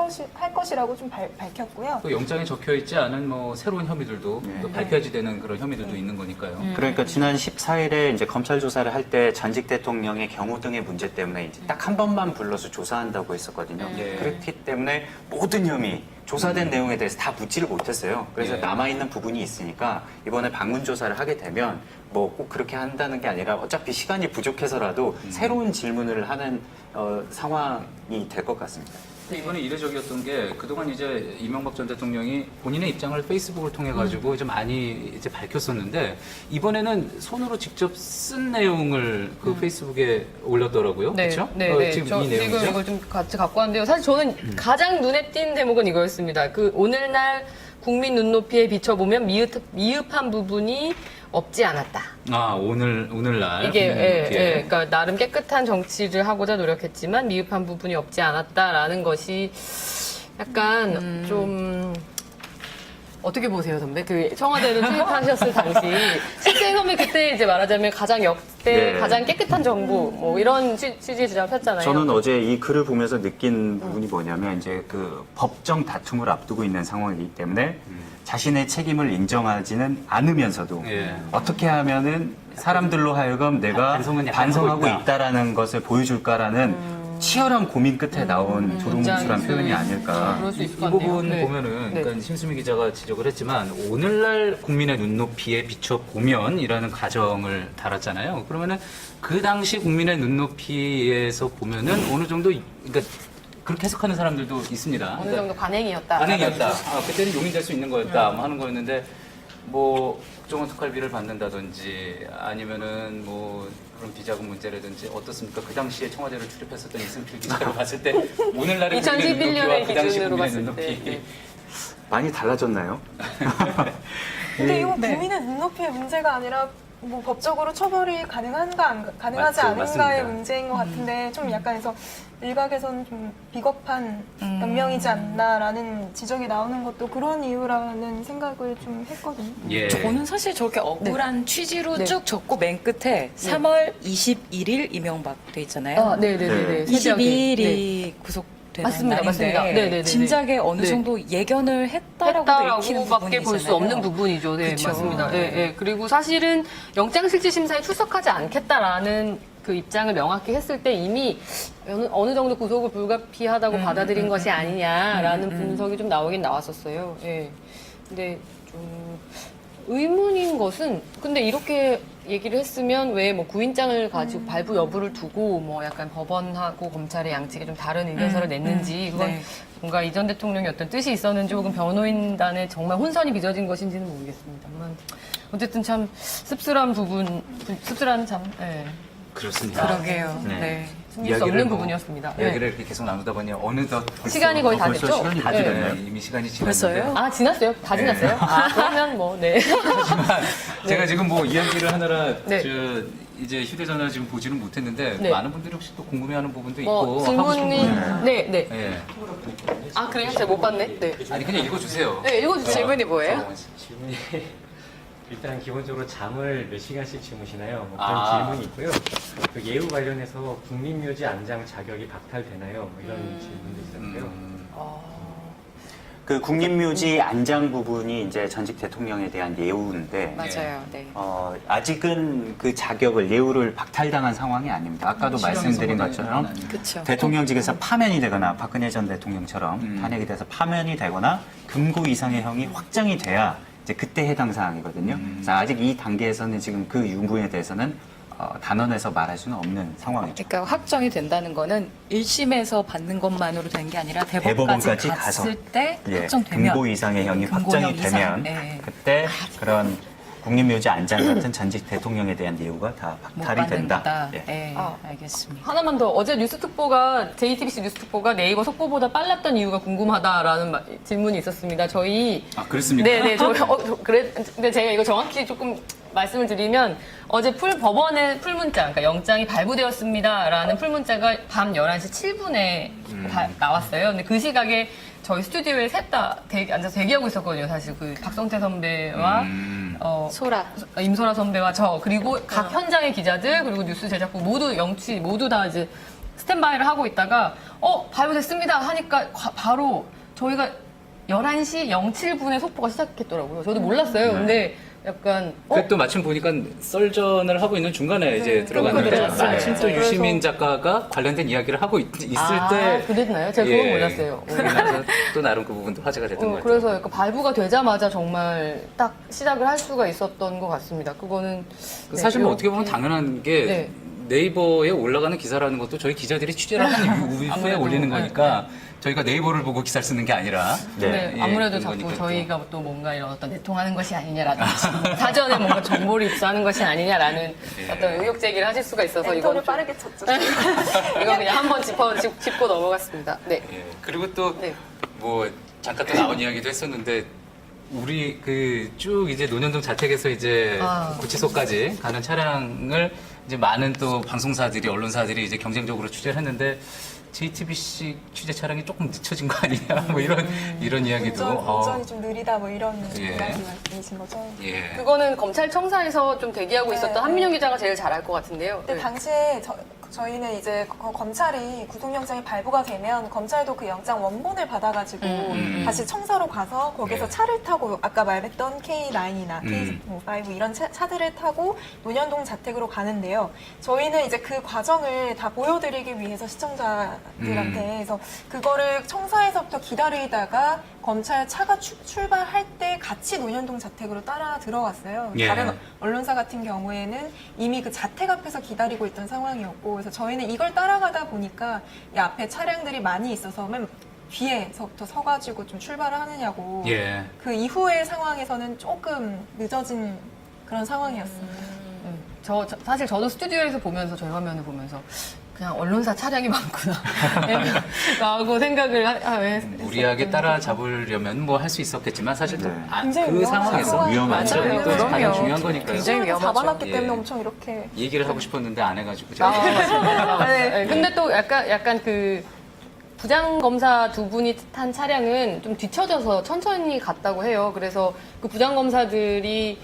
Speaker 10: 것이라고 좀 밝혔고요.
Speaker 6: 또 영장에 적혀 있지 않은 뭐 새로운 혐의들도 또 밝혀야지 되는 그런 혐의들도 있는 거니까요.
Speaker 9: 그러니까 지난 14일에 이제 검찰 조사를 할 때 전직 대통령의 경우 등의 문제 때문에 이제 딱 한 번만 불러서 조사한다고 했었거든요. 그렇기 때문에 모든 혐의 조사된 내용에 대해서 다 묻지를 못했어요. 그래서 남아있는 부분이 있으니까 이번에 방문 조사를 하게 되면 뭐 꼭 그렇게 한다는 게 아니라 어차피 시간이 부족해서라도 새로운 질문을 하는 상황이 될 것 같습니다.
Speaker 6: 이번에 이례적이었던 게 그동안 이제 이명박 전 대통령이 본인의 입장을 페이스북을 통해 가지고 이제 많이 이제 밝혔었는데 이번에는 손으로 직접 쓴 내용을 그 페이스북에 올렸더라고요. 그렇죠? 지금 이 내용이죠.
Speaker 8: 이걸 좀 같이 갖고 왔는데요. 사실 저는 가장 눈에 띈 대목은 이거였습니다. 그 오늘날 국민 눈높이에 비춰보면 미흡한 부분이 없지 않았다.
Speaker 6: 오늘날
Speaker 8: 이게 그러니까 나름 깨끗한 정치를 하고자 노력했지만 미흡한 부분이 없지 않았다라는 것이 약간 좀 어떻게 보세요, 선배? 그 청와대를 투입하셨을 당시 실제 선배 그때 이제 말하자면 가장 역대 가장 깨끗한 정부 뭐 이런 취지의 주장을 폈잖아요.
Speaker 9: 저는 어제 이 글을 보면서 느낀 부분이 뭐냐면 이제 그 법정 다툼을 앞두고 있는 상황이기 때문에 자신의 책임을 인정하지는 않으면서도 어떻게 하면은 사람들로 하여금 내가 반성하고 있다라는 것을 보여줄까라는 치열한 고민 끝에 나온 조롱수란 표현이 아닐까.
Speaker 6: 이 부분 보면은 그러니까 심수미 기자가 지적을 했지만 오늘날 국민의 눈높이에 비춰 보면이라는 가정을 달았잖아요. 그러면은 그 당시 국민의 눈높이에서 보면은 어느 정도 그러니까 그렇게 해석하는 사람들도 있습니다.
Speaker 8: 어느 정도 관행이었다.
Speaker 6: 그때는 용인될 수 있는 거였다. 뭐 하는 거였는데 뭐 국정원 특활비를 받는다든지 아니면은 뭐 그런 비자금 문제라든지 어떻습니까? 그 당시에 청와대를 출입했었던 이승필 기자로 봤을 때 오늘날의
Speaker 8: 2011년의
Speaker 6: 그 당시
Speaker 8: 기준으로
Speaker 6: 국민의
Speaker 8: 봤을
Speaker 6: 눈높이
Speaker 8: 때
Speaker 9: 많이 달라졌나요?
Speaker 10: 근데 이거 국민의 눈높이의 문제가 아니라 뭐 법적으로 처벌이 가능하지 않은가의
Speaker 6: 맞습니다.
Speaker 10: 문제인 것 같은데 좀 약간 해서 일각에서는 좀 비겁한 변명이지 않나라는 지적이 나오는 것도 그런 이유라는 생각을 좀 했거든요.
Speaker 11: 저는 사실 저렇게 억울한 취지로 쭉 적고 맨 끝에 3월 21일 이명박 돼 있잖아요. 22일이 구속되는 날인데 진작에 어느 정도 예견을 했다라고 읽히는
Speaker 8: 밖에 볼 수 없는 부분이죠. 네, 맞습니다. 그리고 사실은 영장실질심사에 출석하지 않겠다라는 그 입장을 명확히 했을 때 이미 어느 정도 구속을 불가피하다고 받아들인 것이 아니냐라는 분석이 좀 나오긴 나왔었어요. 근데 좀 의문인 것은 근데 이렇게 얘기를 했으면 왜 뭐 구인장을 가지고 발부 여부를 두고 뭐 약간 법원하고 검찰의 양측에 좀 다른 의견서를 냈는지 그건 뭔가 이전 대통령이 어떤 뜻이 있었는지 혹은 변호인단에 정말 혼선이 빚어진 것인지는 모르겠습니다만 어쨌든 참 씁쓸한
Speaker 6: 그렇습니다.
Speaker 11: 그러게요.
Speaker 9: 네.
Speaker 11: 네.
Speaker 8: 숨길 수 없는 부분이었습니다.
Speaker 6: 이야기를 이렇게 계속 나누다 보니 어느덧
Speaker 8: 시간이 거의 다
Speaker 9: 벌써
Speaker 8: 됐죠?
Speaker 9: 시간이 다
Speaker 8: 네.
Speaker 9: 됐네요.
Speaker 6: 이미 시간이 지났는데.
Speaker 11: 벌써요?
Speaker 8: 아, 지났어요? 다
Speaker 6: 네.
Speaker 8: 지났어요? 아, 그러면 뭐, 네.
Speaker 6: 하지만 제가 지금 뭐 이야기를 하느라
Speaker 8: 네.
Speaker 6: 이제 휴대전화 지금 보지는 못했는데
Speaker 8: 네.
Speaker 6: 많은 분들이 혹시 또 궁금해하는 부분도
Speaker 8: 뭐,
Speaker 6: 있고 하고 싶은
Speaker 8: 질문이,
Speaker 6: 부분.
Speaker 8: 네, 네.
Speaker 6: 예.
Speaker 8: 아, 그래요? 제가 못 봤네? 네.
Speaker 6: 아니 그냥 읽어주세요.
Speaker 8: 네, 읽어주세요.
Speaker 11: 질문이 뭐예요?
Speaker 13: 질문이 일단 기본적으로 잠을 몇 시간씩 주무시나요? 뭐 그런
Speaker 6: 아.
Speaker 13: 질문이 있고요. 그 예우 관련해서 국민묘지 안장 자격이 박탈되나요? 뭐 이런 질문도 있었고요.
Speaker 9: 그 국립묘지 안장 부분이 이제 전직 대통령에 대한 예우인데
Speaker 11: 맞아요. 네.
Speaker 9: 아직은 그 자격을 예우를 박탈당한 상황이 아닙니다. 아까도 말씀드린 것처럼
Speaker 11: 그렇죠.
Speaker 9: 대통령직에서 파면이 되거나 박근혜 전 대통령처럼 탄핵이 돼서 파면이 되거나 금고 이상의 형이 확정이 돼야 이제 그때 해당 사항이거든요. 그래서 아직 이 단계에서는 지금 그 유무에 대해서는 단언해서 말할 수는 없는 상황이죠.
Speaker 11: 그러니까 확정이 된다는 거는 1심에서 받는 것만으로 된 게 아니라
Speaker 9: 대법원까지
Speaker 11: 대법원까지
Speaker 9: 가서
Speaker 11: 갔을 때
Speaker 9: 예,
Speaker 11: 확정되면
Speaker 9: 금고 이상의 형이
Speaker 11: 금고형
Speaker 9: 확정이
Speaker 11: 이상,
Speaker 9: 되면
Speaker 11: 네.
Speaker 9: 그때 그런 국립묘지 안장 같은 전직 대통령에 대한 예우가 다
Speaker 11: 못
Speaker 9: 박탈이
Speaker 11: 받는
Speaker 9: 된다.
Speaker 11: 거다.
Speaker 9: 예.
Speaker 11: 네, 알겠습니다.
Speaker 8: 하나만 더. 어제 뉴스특보가, JTBC 뉴스특보가 네이버 속보보다 빨랐던 이유가 궁금하다라는 질문이 있었습니다. 저희.
Speaker 6: 아 그렇습니까?
Speaker 8: 네네. 그래. 근데 제가 이거 정확히 조금 말씀을 드리면 어제 법원의 풀문자, 그러니까 영장이 발부되었습니다라는 풀문자가 밤 11시 7분에 나왔어요. 근데 그 시각에 저희 스튜디오에 셋 다 앉아서 대기하고 있었거든요. 사실 그 박성태 선배와 임소라 선배와 저 그리고 각 현장의 기자들 그리고 뉴스 제작부 모두 다 이제 스탠바이를 하고 있다가 발부됐습니다 하니까 바로 저희가 11시 07분에 속보가 시작했더라고요. 저도 몰랐어요. 근데 약간
Speaker 6: 그또 마침 보니까 썰전을 하고 있는 중간에 이제 들어갔는데 마침 또 유시민 작가가 관련된 이야기를 하고 있을 때
Speaker 8: 그랬나요? 제가 그건 몰랐어요.
Speaker 6: 그래서 또 나름 그 부분도 화제가 됐던 것 같아요.
Speaker 8: 그래서 약간 발부가 되자마자 정말 딱 시작을 할 수가 있었던 것 같습니다. 그거는
Speaker 6: 사실 뭐 어떻게 보면 당연한 게 네이버에 올라가는 기사라는 것도 저희 기자들이 취재를 한 이후에 올리는 거니까 저희가 네이버를 보고 기사를 쓰는 게 아니라
Speaker 8: 아무래도 자꾸 저희가 또 뭔가 이런 어떤 내통하는 것이 아니냐라든지 사전에 뭔가 정보를 입수하는 것이 아니냐라는 어떤 의혹 제기를 하실 수가 있어서
Speaker 10: 엔터를 빠르게 쳤죠.
Speaker 8: 이거 그냥 한번 짚고 넘어갔습니다. 네.
Speaker 6: 그리고 또 뭐 잠깐 또 나온 이야기도 했었는데 우리 그 쭉 이제 논현동 자택에서 이제 구치소까지 가는 차량을 이제 많은 또 방송사들이 언론사들이 이제 경쟁적으로 취재를 했는데 JTBC 취재 차량이 조금 늦춰진 거 아니냐 뭐 이런 이야기도
Speaker 10: 운전이 좀 느리다 뭐 이런 이야기 말씀이신 거죠?
Speaker 8: 그거는 검찰청사에서 좀 대기하고 있었던 한민영 기자가 제일 잘 알 것 같은데요.
Speaker 10: 근데 당시에 저희는 이제 검찰이 구속영장이 발부가 되면 검찰도 그 영장 원본을 받아가지고 다시 청사로 가서 거기서 차를 타고 아까 말했던 K9이나 K5 이런 차들을 타고 논현동 자택으로 가는데요. 저희는 이제 그 과정을 다 보여드리기 위해서 시청자들한테 그래서 그거를 청사에서부터 기다리다가 검찰 차가 출발할 때 같이 논현동 자택으로 따라 들어갔어요. 다른 언론사 같은 경우에는 이미 그 자택 앞에서 기다리고 있던 상황이었고 그래서 저희는 이걸 따라가다 보니까 이 앞에 차량들이 많이 있어서 맨 뒤에서부터 서가지고 좀 출발을 하느냐고 그 이후의 상황에서는 조금 늦어진 그런 상황이었습니다.
Speaker 8: 사실 저도 스튜디오에서 보면서 저희 화면을 보면서 그냥 언론사 차량이 많구나 라고 생각을
Speaker 6: 무리하게 따라잡으려면 뭐 할 수 있었겠지만 사실 또
Speaker 10: 굉장히
Speaker 6: 그 상황에서
Speaker 9: 위험하죠.
Speaker 6: 또 가장 중요한 거니까요.
Speaker 10: 굉장히 위험하죠. 잡아놨기 때문에 엄청 이렇게
Speaker 6: 얘기를 하고 싶었는데 안 해가지고
Speaker 8: 근데 또 약간 그 부장검사 두 분이 탄 차량은 좀 뒤쳐져서 천천히 갔다고 해요. 그래서 그 부장검사들이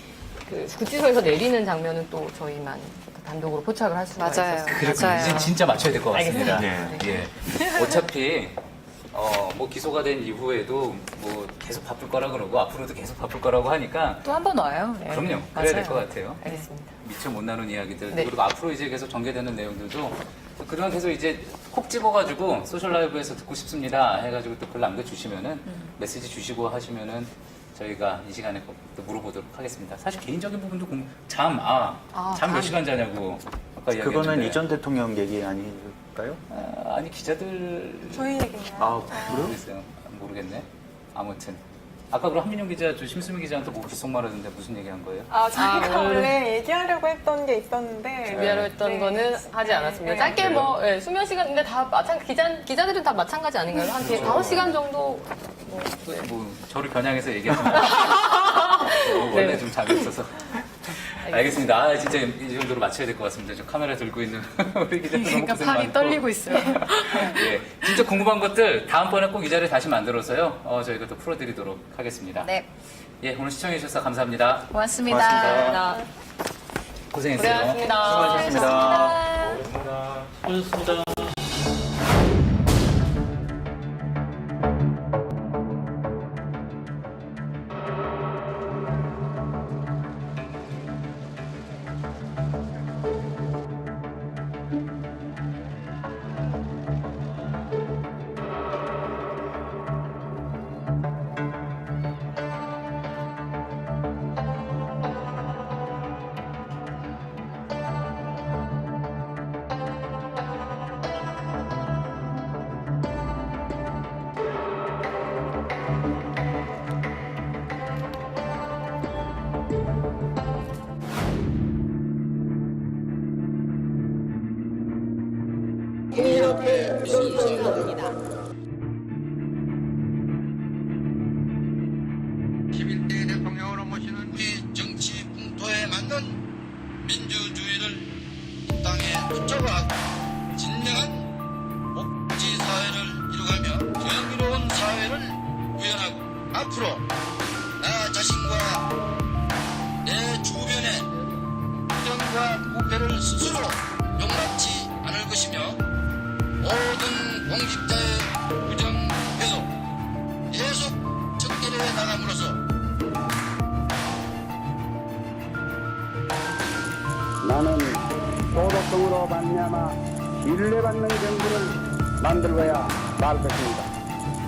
Speaker 8: 그 구치소에서 내리는 장면은 또 저희만 단독으로 포착을 할 수가 있었어요.
Speaker 6: 그렇군요. 이제 진짜 맞춰야 될 것 같습니다.
Speaker 8: 알겠습니다.
Speaker 6: 어차피 뭐 기소가 된 이후에도 뭐 계속 바쁠 거라 그러고 앞으로도 계속 바쁠 거라고 하니까
Speaker 11: 또 한 번 와요.
Speaker 6: 그럼요. 그래야 될 것 같아요.
Speaker 8: 알겠습니다.
Speaker 6: 미처 못 나눈 이야기들 그리고 앞으로 이제 계속 전개되는 내용들도 그동안 계속 이제 콕 집어가지고 소셜 라이브에서 듣고 싶습니다 해가지고 또 글 남겨주시면은 메시지 주시고 하시면은 저희가 이 시간에 또 물어보도록 하겠습니다. 사실 개인적인 부분도 잠 몇 시간 자냐고 아까 이야기했는데
Speaker 9: 그거는 이전 대통령 얘기 아닐까요?
Speaker 6: 아니 기자들
Speaker 10: 저희 얘기예요.
Speaker 6: 모르겠어요. 모르겠네. 아무튼 아까 그럼 한민영 기자, 저 심수미 기자한테 뭐 귓속말하던데 무슨 얘기한 거예요?
Speaker 10: 저희가 원래 얘기하려고 했던 게 있었는데
Speaker 8: 준비하려 했던 거는 하지 않았습니다. 짧게 뭐 수면 시간인데 다 기자들은 다 마찬가지 아닌가요? 한 5시간 정도.
Speaker 6: 뭐 저를 겨냥해서 얘기했습니다. 원래 좀 잠이 없어서. 알겠습니다. 진짜 이 정도로 마쳐야 될 것 같습니다. 저 카메라 들고 있는 우리 기자 너무
Speaker 11: 그러니까
Speaker 6: 고생
Speaker 11: 팔이
Speaker 6: 많고.
Speaker 11: 떨리고 있어요.
Speaker 6: 예, 진짜 궁금한 것들 다음번에 꼭 이 자리를 다시 만들어서요. 저희가 또 풀어드리도록 하겠습니다.
Speaker 11: 네.
Speaker 6: 예, 오늘 시청해주셔서 감사합니다.
Speaker 11: 고맙습니다.
Speaker 6: 고맙습니다. 고생했어요.
Speaker 8: 고생하셨습니다.
Speaker 6: 수고하셨습니다.
Speaker 14: 대통령으로 모시는 우리 정치 풍토에 맞는 민주주의를 이 땅에 붙잡아 진정한 복지 사회를 이루가며 정의로운 사회를 구현하고 앞으로 나 자신과 내 주변의 부정과 부패를 스스로 용납치 않을 것이며 모든 공직자의 부정 회도 계속 적결해 나감으로써
Speaker 15: 나는 소속성으로 말미암아 신뢰받는 정부를 만들고야 말 것입니다.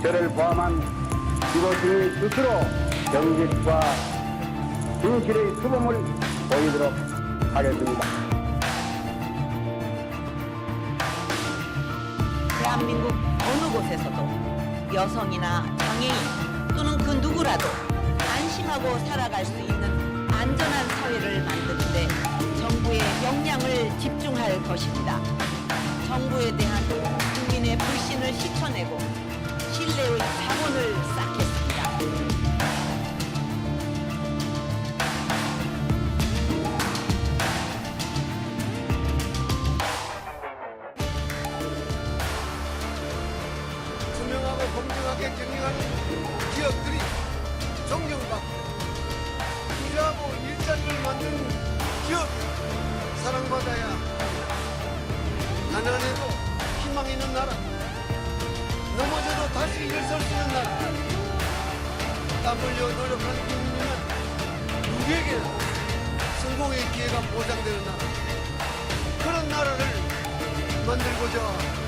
Speaker 15: 저를 포함한 지도층이 스스로 정직과 진실의 수범을 보이도록 하겠습니다.
Speaker 16: 대한민국 어느 곳에서도 여성이나 장애인 또는 그 누구라도 안심하고 살아갈 수 있는 안전한 사회를 만드는데 정부의 역량을 집중할 것입니다. 정부에 대한 국민의 불신을 씻어내고 신뢰의 자본을 쌓겠습니다.
Speaker 14: 투명하고 공정하게 경영하는 기업들이 존경받고 일하고 일자리를 만드는 기업 사랑받아야 가난해도 희망 있는 나라, 넘어져도 다시 일설 수 있는 나라, 땀 흘려 노력하는 국민은 누구에게나 성공의 기회가 보장되는 나라, 그런 나라를 만들고자